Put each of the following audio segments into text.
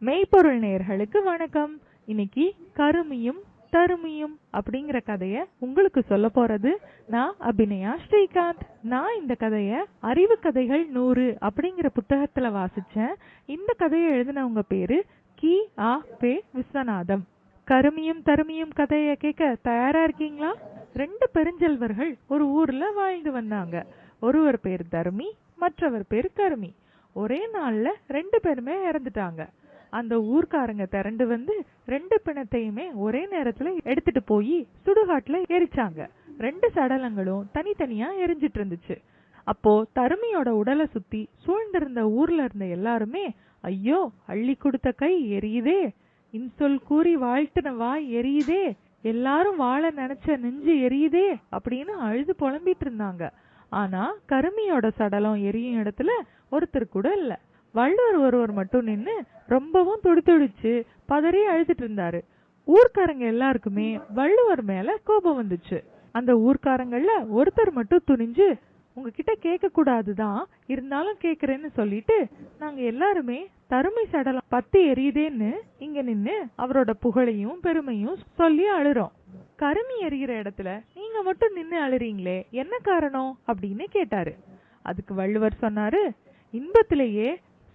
மெய்ப்பொருள் நேயர்களுக்கு வணக்கம். இன்னைக்கு கருமியும் தருமியும் அப்படிங்கிற கதைய உங்களுக்கு சொல்ல போறது நான் அபிநயா ஸ்ரீகாந்த். நான் இந்த கதைய அறிவு கதைகள் 100 அப்படிங்கிற புத்தகத்துல வாசிச்சேன். இந்த கதையை எழுதினவங்க பேரு கி. ஆ. பே. விஸ்வநாதம். கருமியும் தருமியும் கதைய கேட்க தயாரா இருக்கீங்களா? 2 பெருஞ்செல்வர்கள் ஒரு ஊர்ல வாழ்ந்து வந்தாங்க. ஒருவர் பேர் தருமி, மற்றவர் பேர் கருமி. ஒரே நாள்ல 2 பேருமே இறந்துட்டாங்க. அந்த ஊர்க்காரங்க திரண்டு வந்து 2 பிணத்தையுமே ஒரே நேரத்துல எடுத்துட்டு போய் சுடுகாட்டுல எரிச்சாங்க. 2 சடலங்களும் தனித்தனியா எரிஞ்சிட்டு இருந்துச்சு. அப்போ தருமியோட உடலை சுத்தி சூழ்ந்திருந்த ஊர்ல இருந்த எல்லாருமே, ஐயோ அள்ளி கொடுத்த கை எரியுதே, இன்சொல் கூறி வாழ்த்தின வாய் எரியுதே, எல்லாரும் வாழ நினைச்ச நெஞ்சு எரியுதே அப்படின்னு அழுது புலம்பிட்டு இருந்தாங்க. ஆனா கருமியோட சடலம் எரியும் இடத்துல ஒருத்தர் கூட இல்ல. வள்ளுவர் ஒருவர் மட்டும் நின்னு ரொம்பவும் துடிதுடிச்சு பதறி அழுதுட்டு இருந்தாரு. ஊர்க்காரங்க எல்லாருக்குமே வள்ளுவர் மேல கோபம் வந்துச்சு. அந்த ஊர்க்காரங்கள்ல ஒருத்தர் மட்டும் துணிஞ்சு, உங்ககிட்ட கேட்க கூடாதுதான், இருந்தாலும் கேக்குறேன்னு சொல்லிட்டு, நாங்க எல்லாருமே தருமை சடலம் பத்தி எரியுதேன்னு இங்க நின்னு அவரோட புகழையும் பெருமையும் சொல்லி அழுறோம். கருமி எரிகிற இடத்துல நீங்க மட்டும் நின்னு அழுறீங்களே, என்ன காரணம் அப்படின்னு கேட்டாரு. அதுக்கு வள்ளுவர் சொன்னாரு, இன்பத்திலேயே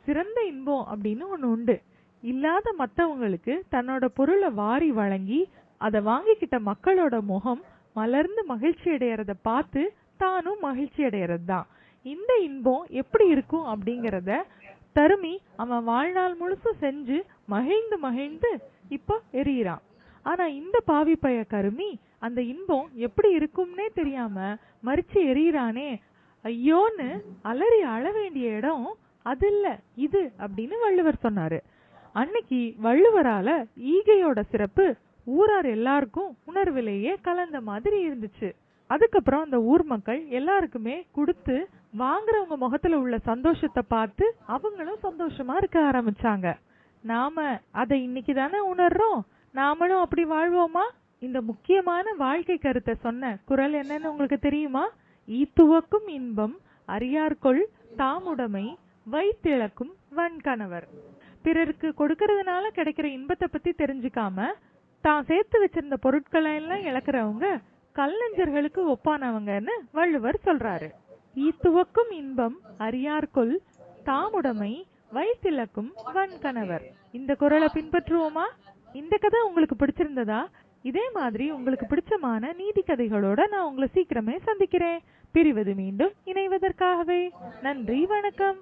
சிறந்த இன்பம் அப்படின்னு ஒண்ணு உண்டு. இல்லாத மத்தவங்களுக்கு தன்னோட பொருளை வாரி வழங்கி அதை வாங்கிக்கிட்ட மக்களோட முகம் மலர்ந்து மகிழ்ச்சி அடையறத பார்த்து தானும் மகிழ்ச்சி அடையறது தான். இந்த இன்பம் எப்படி இருக்கும் அப்படிங்கறத தருமி அவன் வாழ்நாள் முழுசும் செஞ்சு மகிழ்ந்து மகிழ்ந்து இப்போ எரியிறான். ஆனா இந்த பாவி பைய கருமி அந்த இன்பம் எப்படி இருக்கும்னே தெரியாம மறிச்சு எரியிறானே, ஐயோன்னு அலறி அழ வேண்டிய இடம் அது இல்ல இது அப்படின்னு வள்ளுவர் சொன்னாரு. அன்னைக்கு வள்ளுவரால ஈகையோட சிறப்பு ஊரார் எல்லாருக்கும் உணர்விலேயே கலந்த மாதிரி இருந்துச்சு. அதுக்கப்புறம் அந்த ஊர் மக்கள் எல்லாருக்குமே கொடுத்து வாங்குறவங்க முகத்துல உள்ள சந்தோஷத்தை பார்த்து அவங்களும் சந்தோஷமா இருக்க ஆரம்பிச்சாங்க. நாம அதை இன்னைக்கு தானே உணர்றோம், நாமளும் அப்படி வாழ்வோமா? இந்த முக்கியமான வாழ்க்கை கருத்தை சொன்ன குறள் என்னன்னு உங்களுக்கு தெரியுமா? ஈத்துவக்கும் இன்பம் அறியார்கொள் தாமுடைமை வைத்திழக்கும் வன்கணவர். பிறருக்கு கொடுக்கறதுனால கிடைக்கிற இன்பத்தை பத்தி தெரிஞ்சுக்காம தான் சேர்த்து வச்சிருந்த பொருட்களை எல்லாம் இழக்கிறவங்க கல்நெஞ்சர்களுக்கு ஒப்பானவங்கன்னு வள்ளுவர் சொல்றாரு. ஈத்துவக்கும் இன்பம் அறியார்கொள் தாமுடைமை வைத்திழக்கும் வன்கணவர். இந்த குறளை பின்பற்றுவோமா? இந்த கதை உங்களுக்கு பிடிச்சிருந்ததா? இதே மாதிரி உங்களுக்கு பிடிச்சமான நீதி கதைகளோட நான் உங்களை சீக்கிரமே சந்திக்கிறேன். பிரிவது மீண்டும் இணைவதற்காகவே. நன்றி, வணக்கம்.